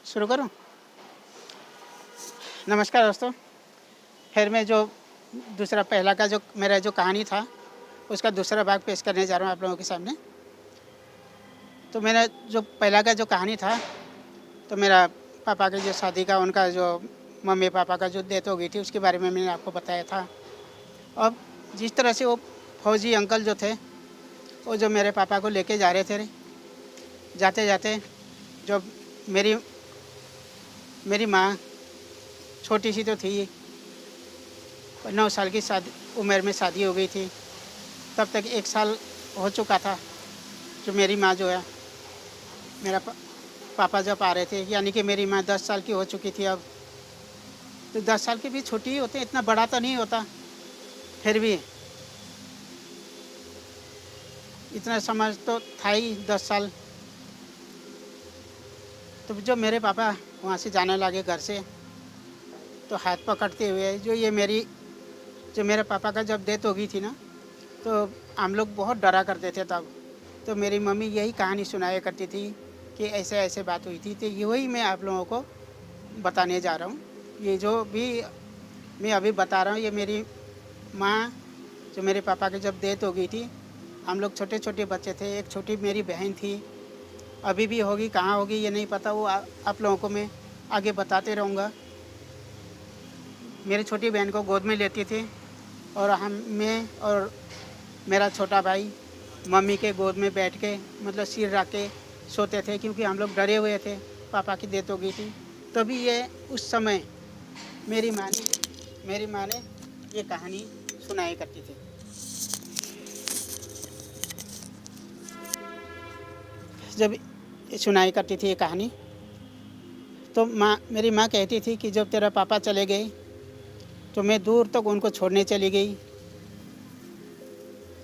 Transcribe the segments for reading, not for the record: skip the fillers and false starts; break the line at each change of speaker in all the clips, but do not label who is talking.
शुरू करूं? नमस्कार दोस्तों। फिर मैं जो दूसरा पहला का जो मेरा जो कहानी था उसका दूसरा भाग पेश करने जा रहा हूं आप लोगों के सामने। तो मेरा जो पहला का जो कहानी था, तो मेरा पापा की जो शादी का उनका जो मम्मी पापा का जो डेथ हो गई थी उसके बारे में मैंने आपको बताया था। अब जिस तरह से वो फौजी अंकल जो थे वो जो मेरे पापा को लेके जा रहे थे, जाते जाते जब मेरी माँ छोटी सी तो थी, 9 साल की शादी उम्र में शादी हो गई थी। तब तक 1 साल हो चुका था जो मेरी माँ जो है मेरा पापा जब आ रहे थे, यानी कि मेरी माँ 10 साल की हो चुकी थी। अब तो 10 साल के भी छोटी ही होते, इतना बड़ा तो नहीं होता, फिर भी इतना समझ तो था ही 10 साल। तो जब मेरे पापा वहाँ से जाने लगे घर से, तो हाथ पकड़ते हुए जो मेरे पापा का जब डेथ हो गई थी ना, तो हम लोग बहुत डरा करते थे तब। तो मेरी मम्मी यही कहानी सुनाया करती थी कि ऐसे ऐसे बात हुई थी। तो यही मैं आप लोगों को बताने जा रहा हूँ। ये जो भी मैं अभी बता रहा हूँ, ये मेरी माँ जो मेरे पापा की जब डेथ हो गई थी, हम लोग छोटे छोटे बच्चे थे। एक छोटी मेरी बहन थी, अभी भी होगी, कहाँ होगी ये नहीं पता, वो आप लोगों को मैं आगे बताते रहूँगा। मेरी छोटी बहन को गोद में लेती थी और मैं और मेरा छोटा भाई मम्मी के गोद में बैठ के, मतलब सिर रख के सोते थे, क्योंकि हम लोग डरे हुए थे, पापा की डेथ हो गई थी। तभी ये उस समय मेरी माँ ने ये कहानी सुनाई करती थी। जब सुनाई करती थी ये कहानी, तो मेरी माँ कहती थी कि जब तेरा पापा चले गए तो मैं दूर तक उनको छोड़ने चली गई,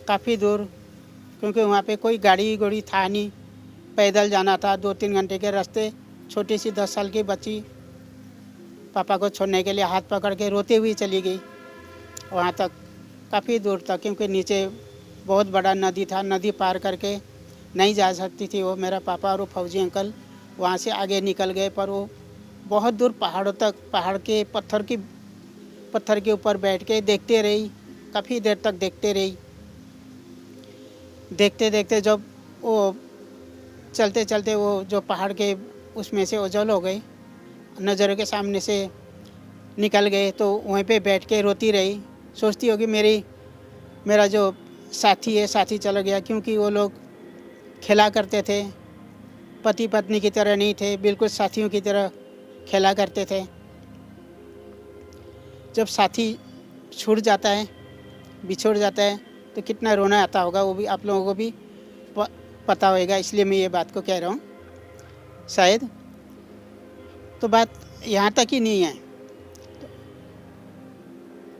काफ़ी दूर, क्योंकि वहाँ पे कोई गाड़ी था नहीं, पैदल जाना था 2-3 घंटे के रास्ते। छोटी सी 10 साल की बच्ची पापा को छोड़ने के लिए हाथ पकड़ के रोती हुई चली गई वहाँ तक, काफ़ी दूर तक, क्योंकि नीचे बहुत बड़ा नदी था, नदी पार करके नहीं जा सकती थी वो। मेरा पापा और वो फौजी अंकल वहाँ से आगे निकल गए, पर वो बहुत दूर पहाड़ों तक, पहाड़ के पत्थर के ऊपर बैठ के देखते रही, काफ़ी देर तक देखते रही। देखते देखते जब वो चलते चलते वो जो पहाड़ के उसमें से ओझल हो गई, नज़रों के सामने से निकल गए, तो वहीं पे बैठ के रोती रही। सोचती होगी मेरा जो साथी है, साथी चला गया, क्योंकि वो लोग खेला करते थे, पति पत्नी की तरह नहीं थे, बिल्कुल साथियों की तरह खेला करते थे। जब साथी छूट जाता है, बिछड़ जाता है, तो कितना रोना आता होगा, वो भी आप लोगों को भी पता होगा, इसलिए मैं ये बात को कह रहा हूँ शायद। तो बात यहाँ तक ही नहीं है।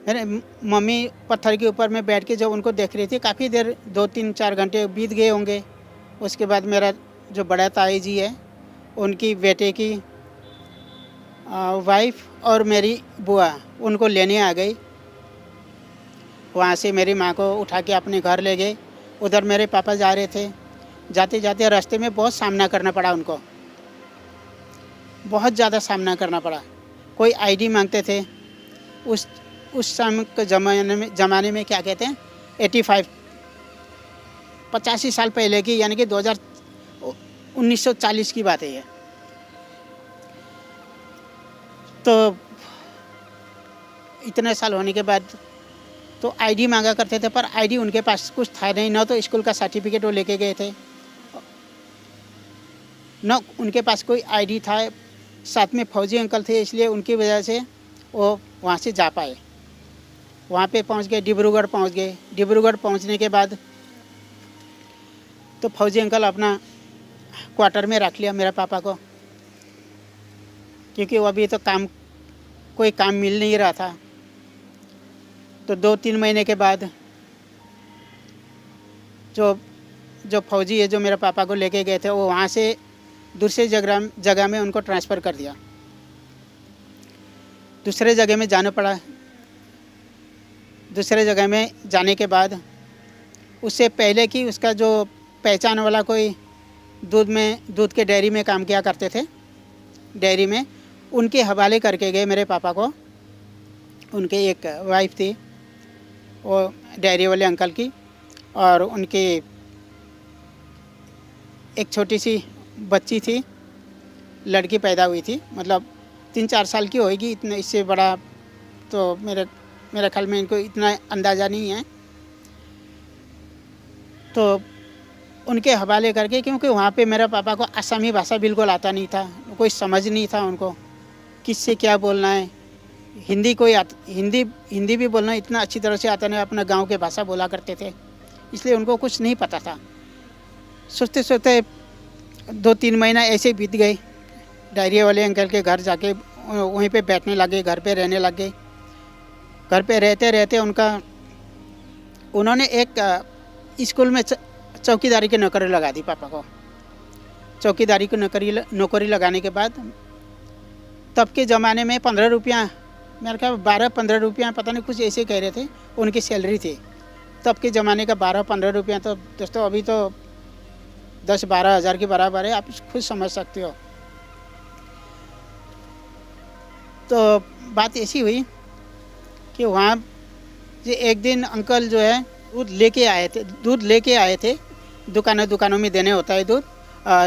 मेरे मम्मी पत्थर के ऊपर में बैठ के जब उनको देख रही थी, काफ़ी देर, 2-3-4 घंटे बीत गए होंगे। उसके बाद मेरा जो बड़ा ताई जी है, उनकी बेटे की वाइफ और मेरी बुआ उनको लेने आ गई। वहाँ से मेरी माँ को उठा के अपने घर ले गए। उधर मेरे पापा जा रहे थे, जाते जाते रास्ते में बहुत सामना करना पड़ा उनको, बहुत ज़्यादा सामना करना पड़ा। कोई आईडी मांगते थे, उस समय के ज़माने में क्या कहते हैं, 85 साल पहले की, यानी कि 1940 की बात है ये। तो इतने साल होने के बाद तो आईडी मांगा करते थे, पर आईडी उनके पास कुछ था नहीं, ना तो स्कूल का सर्टिफिकेट वो लेके गए थे, न उनके पास कोई आईडी था। साथ में फौजी अंकल थे, इसलिए उनकी वजह से वो वहाँ से जा पाए। वहाँ पे पहुँच गए, डिब्रूगढ़ पहुँच गए। डिब्रूगढ़ पहुँचने के बाद तो फौजी अंकल अपना क्वार्टर में रख लिया मेरे पापा को, क्योंकि वो अभी तो कोई काम मिल नहीं रहा था। तो 2-3 महीने के बाद जो फौजी है जो मेरे पापा को लेके गए थे, वो वहाँ से दूसरे जगह में उनको ट्रांसफ़र कर दिया, दूसरे जगह में जाना पड़ा। दूसरे जगह में जाने के बाद उससे पहले कि उसका जो पहचान वाला कोई दूध के डेयरी में काम किया करते थे, डेयरी में, उनके हवाले करके गए मेरे पापा को। उनके एक वाइफ थी, वो डेयरी वाले अंकल की, और उनकी एक छोटी सी बच्ची थी, लड़की पैदा हुई थी, मतलब 3-4 साल की होएगी, इतना इससे बड़ा तो मेरे ख्याल में इनको इतना अंदाज़ा नहीं है। तो उनके हवाले करके, क्योंकि वहाँ पे मेरे पापा को असमी भाषा बिल्कुल आता नहीं था, कोई समझ नहीं था उनको किससे क्या बोलना है। हिंदी भी बोलना इतना अच्छी तरह से आता नहीं, अपना गांव के भाषा बोला करते थे, इसलिए उनको कुछ नहीं पता था। सोचते सोचते 2-3 महीना ऐसे बीत गए। डायरी वाले अंकल के घर जाके वहीं पे बैठने लगे, घर पे रहने लगे। घर पे रहते रहते उन्होंने एक स्कूल में चौकीदारी की नौकरी लगा दी पापा को। चौकीदारी की नौकरी लगाने के बाद, तब के ज़माने में 15 रुपया, मेरे ख्याल 12-15 रुपया, पता नहीं कुछ ऐसे कह रहे थे, उनकी सैलरी थी। तब के ज़माने का 12-15 रुपया तो दोस्तों अभी तो 10-12 हज़ार के बराबर है, आप खुद समझ सकते हो। तो बात ऐसी हुई कि वहाँ जे एक दिन अंकल जो है दूध लेके आए थे। दुकानों में देने होता है दूध,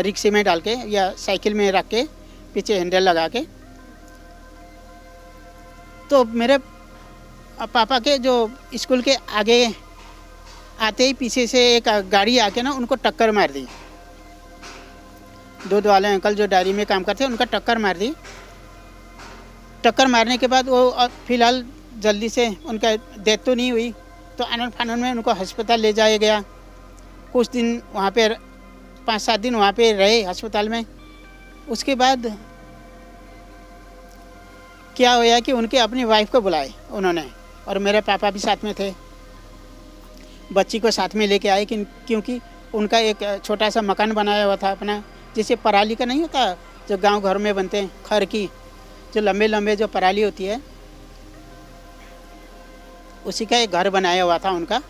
रिक्शे में डाल के या साइकिल में रख के, पीछे हैंडल लगा के। तो मेरे पापा के जो स्कूल के आगे आते ही पीछे से एक गाड़ी आके ना उनको टक्कर मार दी। दूध वाले अंकल जो डायरी में काम करते हैं, उनका टक्कर मार दी। टक्कर मारने के बाद वो फिलहाल जल्दी से, उनका डेथ तो नहीं हुई, तो आनंद फानंद में उनको अस्पताल ले जाया गया। कुछ दिन वहाँ पे 5-7 दिन वहाँ पे रहे अस्पताल में। उसके बाद क्या हुआ कि उनके अपनी वाइफ को बुलाए उन्होंने, और मेरे पापा भी साथ में थे। बच्ची को साथ में लेके आए क्योंकि उनका एक छोटा सा मकान बनाया हुआ था अपना, जैसे पराली का नहीं होता जो गांव घर में बनते हैं, खर की जो लंबे लंबे जो पराली होती है, उसी का एक घर बनाया हुआ था उनका।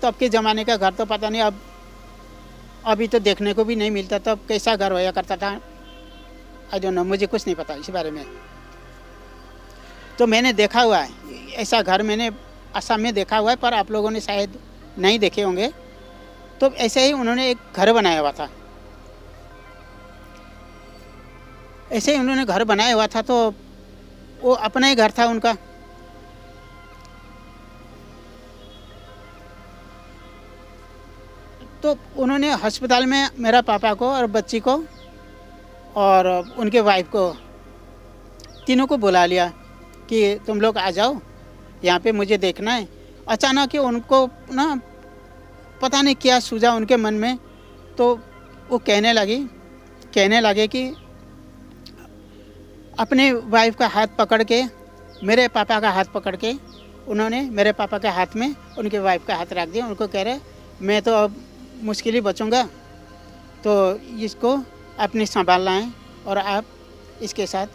तब के ज़माने का घर तो पता नहीं, अभी तो देखने को भी नहीं मिलता। तब कैसा घर होया करता था, आई डोंट नो, मुझे कुछ नहीं पता इस बारे में। तो मैंने देखा हुआ है ऐसा घर, मैंने असम में देखा हुआ है, पर आप लोगों ने शायद नहीं देखे होंगे। तो ऐसे ही उन्होंने एक घर बनाया हुआ था। ऐसे ही उन्होंने घर बनाया हुआ था, तो वो अपना ही घर था उनका। तो उन्होंने अस्पताल में मेरा पापा को और बच्ची को और उनके वाइफ को, तीनों को बुला लिया कि तुम लोग आ जाओ, यहाँ पे मुझे देखना है। अचानक ही उनको ना पता नहीं क्या सूझा उनके मन में, तो वो कहने लगे कि अपने वाइफ का हाथ पकड़ के, मेरे पापा का हाथ पकड़ के, उन्होंने मेरे पापा के हाथ में उनके वाइफ का हाथ रख दिया। उनको कह रहे, मैं तो अब मुश्किल ही बचूँगा, तो इसको अपने संभालना है और आप इसके साथ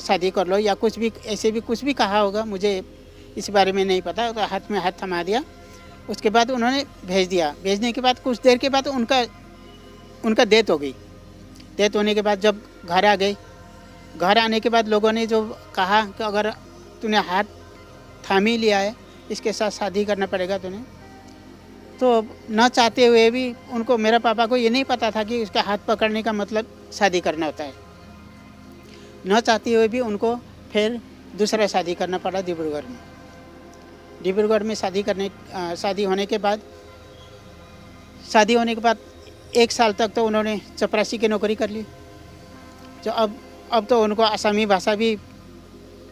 शादी कर लो, या कुछ भी ऐसे भी कुछ भी कहा होगा, मुझे इस बारे में नहीं पता। तो हाथ में हाथ थमा दिया। उसके बाद उन्होंने भेज दिया। भेजने के बाद कुछ देर के बाद उनका डेथ हो गई। डेथ होने के बाद जब घर आ गए, घर आने के बाद लोगों ने जो कहा कि अगर तूने हाथ थाम ही लिया है, इसके साथ शादी करना पड़ेगा तूने। तो न चाहते हुए भी उनको, मेरे पापा को ये नहीं पता था कि उसका हाथ पकड़ने का मतलब शादी करना होता है। न चाहते हुए भी उनको फिर दूसरा शादी करना पड़ा डिब्रूगढ़ में शादी होने के बाद 1 साल तक तो उन्होंने चपरासी की नौकरी कर ली। जो अब तो उनको असमी भाषा भी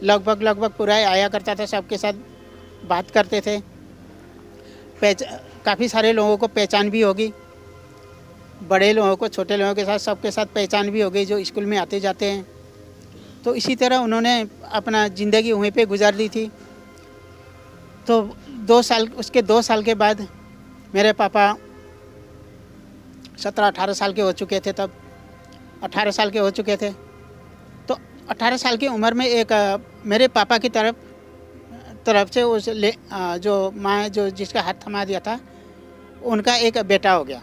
लगभग पूरा आया करता था, सबके साथ बात करते थे। काफ़ी सारे लोगों को पहचान भी होगी, बड़े लोगों को, छोटे लोगों के साथ, सबके साथ पहचान भी हो गई जो स्कूल में आते जाते हैं। तो इसी तरह उन्होंने अपना ज़िंदगी वहीं पे गुजार दी थी। तो 2 साल के बाद मेरे पापा 17-18 साल के हो चुके थे। तब 18 साल के हो चुके थे। तो 18 साल की उम्र में एक मेरे पापा की तरफ से जो माँ जो जिसका हाथ थमा दिया था, उनका एक बेटा हो गया।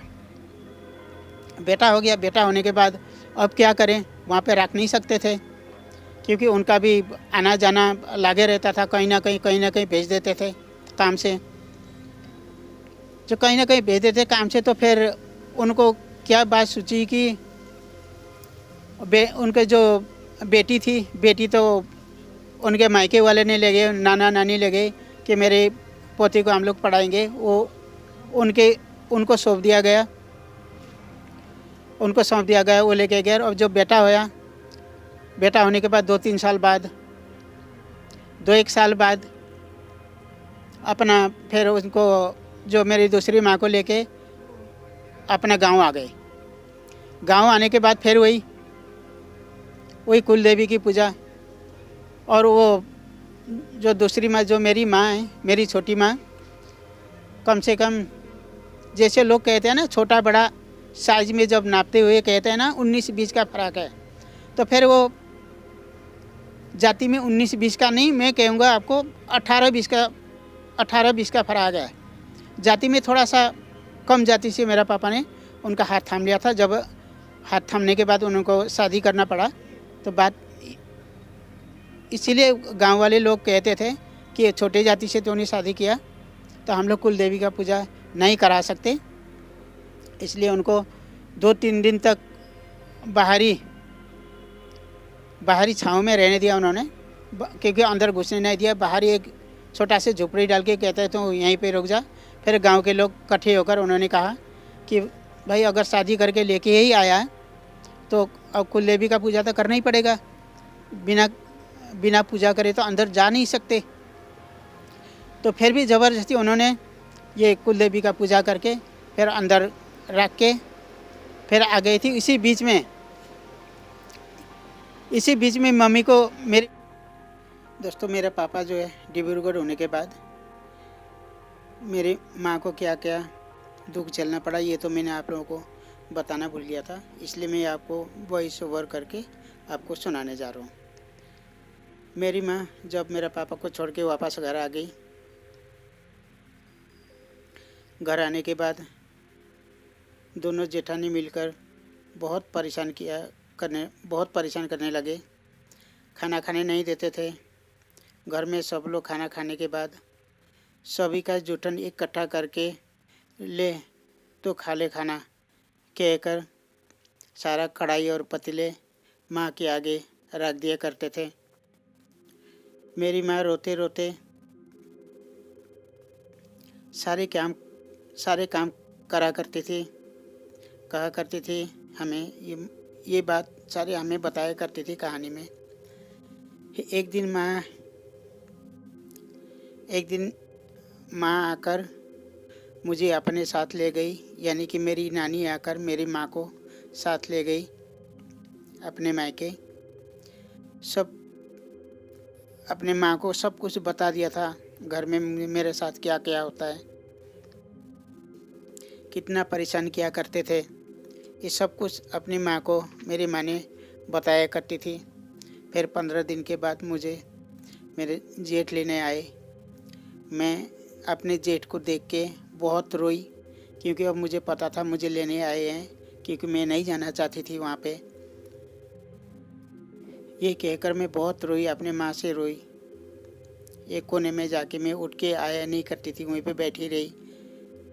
बेटा होने के बाद अब क्या करें, वहाँ पे रख नहीं सकते थे, क्योंकि उनका भी आना जाना लगे रहता था, कहीं ना कहीं भेज देते थे काम से। जो कहीं ना कहीं भेज देते काम से, तो फिर उनको क्या बात सोची कि उनके जो बेटी तो उनके मायके वाले ने ले गए, नाना नानी ले गए कि मेरे पोती को हम लोग पढ़ाएंगे। वो उनको सौंप दिया गया, वो लेके गए। और जो बेटा होया, बेटा होने के बाद 2-3 साल बाद, 2-1 साल बाद अपना फिर उनको, जो मेरी दूसरी माँ को लेके अपना गांव आ गए। गांव आने के बाद फिर वही कुल देवी की पूजा। और वो जो दूसरी माँ, जो मेरी माँ है, मेरी छोटी माँ, कम से कम जैसे लोग कहते हैं ना, छोटा बड़ा साइज में जब नापते हुए कहते हैं ना 19-20 का फ़र्क है, तो फिर वो जाति में 19-20 का नहीं, मैं कहूँगा आपको 18-20 का फ़र्क है। जाति में थोड़ा सा कम जाति से मेरा पापा ने उनका हाथ थाम लिया था। जब हाथ थामने के बाद उनको शादी करना पड़ा, तो बात इसीलिए गांव वाले लोग कहते थे कि छोटे जाति से तो उन्हें शादी किया, तो हम लोग कुल देवी का पूजा नहीं करा सकते। इसलिए उनको 2-3 दिन तक बाहरी छाँव में रहने दिया उन्होंने, क्योंकि अंदर घुसने नहीं दिया। बाहर एक छोटा से झोपड़ी डाल के कहते तो यहीं पे रुक जा। फिर गांव के लोग इकट्ठे होकर उन्होंने कहा कि भाई अगर शादी करके लेके ही आया है तो अब कुल देवी का पूजा तो करना ही पड़ेगा, बिना पूजा करे तो अंदर जा नहीं सकते। तो फिर भी ज़बरदस्ती उन्होंने ये कुल देवी का पूजा करके फिर अंदर रख के फिर आ गई थी। इसी बीच में मम्मी को दोस्तों, मेरे पापा जो है डिब्रूगढ़ होने के बाद मेरी माँ को क्या क्या दुख झेलना पड़ा, ये तो मैंने आप लोगों को बताना भूल गया था। इसलिए मैं आपको वॉइस ओवर करके आपको सुनाने जा रहा हूँ। मेरी माँ जब मेरे पापा को छोड़ के वापस घर आ गई, घर आने के बाद दोनों जेठानी मिलकर बहुत परेशान करने लगे। खाना खाने नहीं देते थे। घर में सब लोग खाना खाने के बाद सभी का जूठन इकट्ठा करके ले तो खा ले खाना कहकर सारा कढ़ाई और पतीले माँ के आगे रख दिया करते थे। मेरी माँ रोते रोते सारे काम करा करती थी, कहा करती थी हमें, ये बात सारे हमें बताया करती थी कहानी में। एक दिन माँ आकर मुझे अपने साथ ले गई, यानी कि मेरी नानी आकर मेरी माँ को साथ ले गई अपने मायके। अपने माँ को सब कुछ बता दिया था, घर में मेरे साथ क्या क्या होता है, कितना परेशान किया करते थे। ये सब कुछ अपनी माँ को मेरी माँ ने बताया करती थी। फिर 15 दिन के बाद मुझे मेरे जेठ लेने आए। मैं अपने जेठ को देख के बहुत रोई, क्योंकि अब मुझे पता था मुझे लेने आए हैं, क्योंकि मैं नहीं जाना चाहती थी वहाँ पे। ये कहकर मैं बहुत रोई, अपने माँ से रोई। एक कोने में जाके मैं उठ के आया नहीं करती थी, वहीं पे बैठी रही।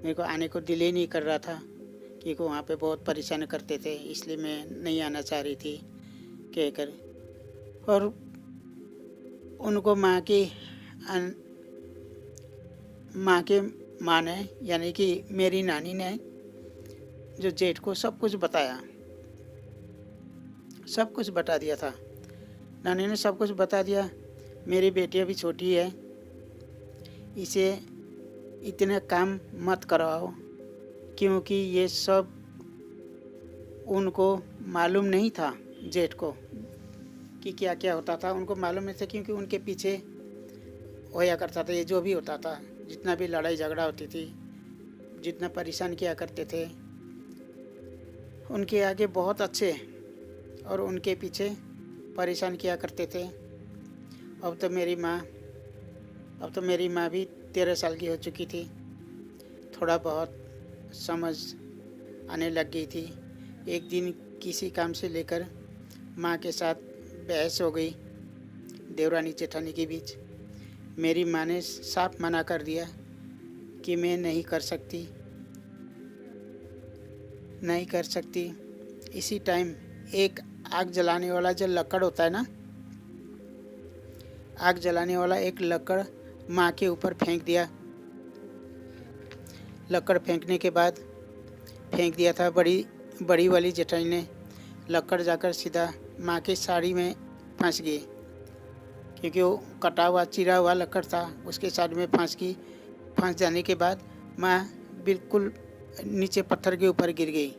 मेरे को आने को दिल ही नहीं कर रहा था, क्योंकि वहाँ पे बहुत परेशान करते थे, इसलिए मैं नहीं आना चाह रही थी कहकर। और उनको माँ ने, यानी कि मेरी नानी ने जो जेठ को सब कुछ बताया, सब कुछ बता दिया था। नानी ने सब कुछ बता दिया। मेरी बेटी अभी छोटी है, इसे इतने काम मत करवाओ, क्योंकि ये सब उनको मालूम नहीं था, जेठ को, कि क्या क्या होता था। उनको मालूम नहीं था, क्योंकि उनके पीछे होया करता था ये जो भी होता था। जितना भी लड़ाई झगड़ा होती थी, जितना परेशान किया करते थे, उनके आगे बहुत अच्छे और उनके पीछे परेशान किया करते थे। अब तो मेरी माँ भी 13 साल की हो चुकी थी, थोड़ा बहुत समझ आने लग गई थी। एक दिन किसी काम से लेकर माँ के साथ बहस हो गई देवरानी जेठानी के बीच। मेरी माँ ने साफ मना कर दिया कि मैं नहीं कर सकती, नहीं कर सकती। इसी टाइम एक आग जलाने वाला जो लकड़ होता है ना, आग जलाने वाला एक लकड़ माँ के ऊपर फेंक दिया। लकड़ फेंकने के बाद फेंक दिया था बड़ी वाली जेठानी ने। लकड़ जाकर सीधा माँ की साड़ी में फंस गई, क्योंकि वो कटा हुआ चिरा हुआ लकड़ था, उसके साड़ी में फंस गई। फंस जाने के बाद माँ बिल्कुल नीचे पत्थर के ऊपर गिर गई।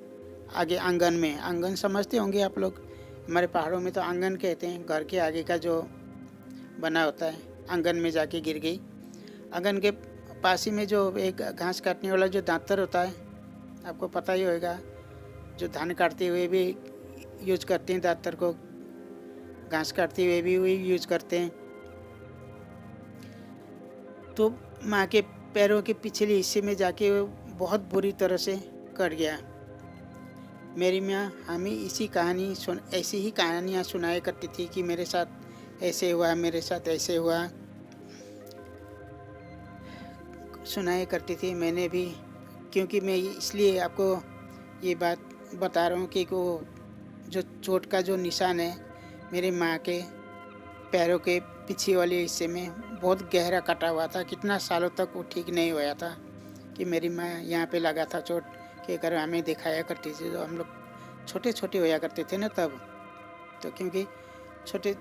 आगे आंगन में, आंगन समझते होंगे आप लोग, हमारे पहाड़ों में तो आंगन कहते हैं, घर के आगे का जो बना होता है, आंगन में जाके गिर गई। आंगन के पास ही में जो एक घास काटने वाला जो दांतर होता है, आपको पता ही होगा, जो धान काटते हुए भी यूज करते हैं दांतर को, घास काटते हुए भी वही यूज करते हैं। तो माँ के पैरों के पिछले हिस्से में जाके बहुत बुरी तरह से कट गया। मेरी माँ हमें ऐसी ही कहानियाँ सुनाया करती थी कि मेरे साथ ऐसे हुआ, मेरे साथ ऐसे हुआ, सुनाया करती थी। मैंने भी, क्योंकि मैं इसलिए आपको ये बात बता रहा हूँ कि वो जो चोट का जो निशान है मेरी माँ के पैरों के पीछे वाले हिस्से में बहुत गहरा कटा हुआ था। कितना सालों तक वो ठीक नहीं हुआ था कि मेरी माँ यहाँ पे लगा था चोट, कि अगर हमें दिखाया करती थी। तो हम लोग छोटे छोटे होया करते थे ना तब, तो क्योंकि छोटे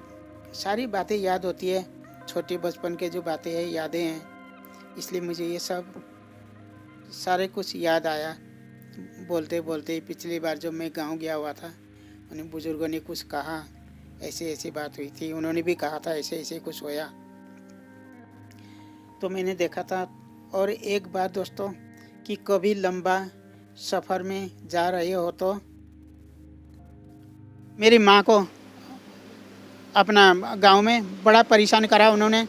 सारी बातें याद होती है, छोटे बचपन के जो बातें हैं, यादें हैं, इसलिए मुझे ये सब सारे कुछ याद आया बोलते बोलते। पिछली बार जब मैं गांव गया हुआ था, उन्हें बुजुर्गों ने कुछ कहा, ऐसी ऐसी बात हुई थी, उन्होंने भी कहा था ऐसे ऐसे कुछ होया, तो मैंने देखा था। और एक बात दोस्तों, कि कभी लंबा सफ़र में जा रहे हो तो मेरी माँ को अपना गांव में बड़ा परेशान करा उन्होंने,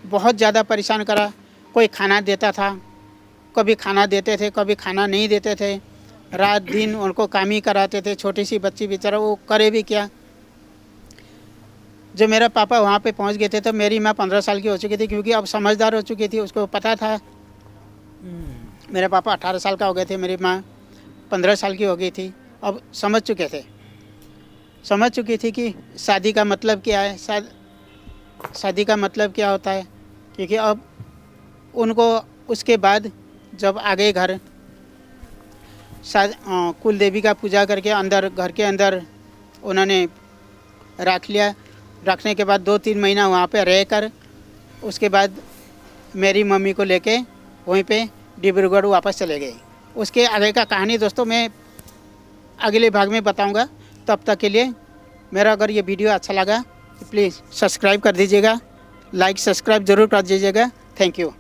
बहुत ज़्यादा परेशान करा। कोई खाना देता था, कभी खाना देते थे, कभी खाना नहीं देते थे, रात दिन उनको काम ही कराते थे। छोटी सी बच्ची बेचारा, वो करे भी क्या। जब मेरा पापा वहाँ पे पहुँच गए थे तो मेरी माँ 15 साल की हो चुकी थी, क्योंकि अब समझदार हो चुकी थी, उसको पता था। मेरे पापा 18 साल का हो गए थे, मेरी माँ 15 साल की हो गई थी। अब समझ चुकी थी कि शादी का मतलब क्या है, शादी का मतलब क्या होता है। क्योंकि अब उनको उसके बाद जब आगे घर कुल देवी का पूजा करके अंदर, घर के अंदर उन्होंने रख लिया। रखने के बाद 2-3 महीना वहाँ पे रहकर उसके बाद मेरी मम्मी को लेके वहीं पे डिब्रूगढ़ वापस चले गए। उसके आगे का कहानी दोस्तों मैं अगले भाग में बताऊंगा। तब तक के लिए मेरा अगर ये वीडियो अच्छा लगा तो प्लीज़ सब्सक्राइब कर दीजिएगा, लाइक सब्सक्राइब ज़रूर कर दीजिएगा। Thank you.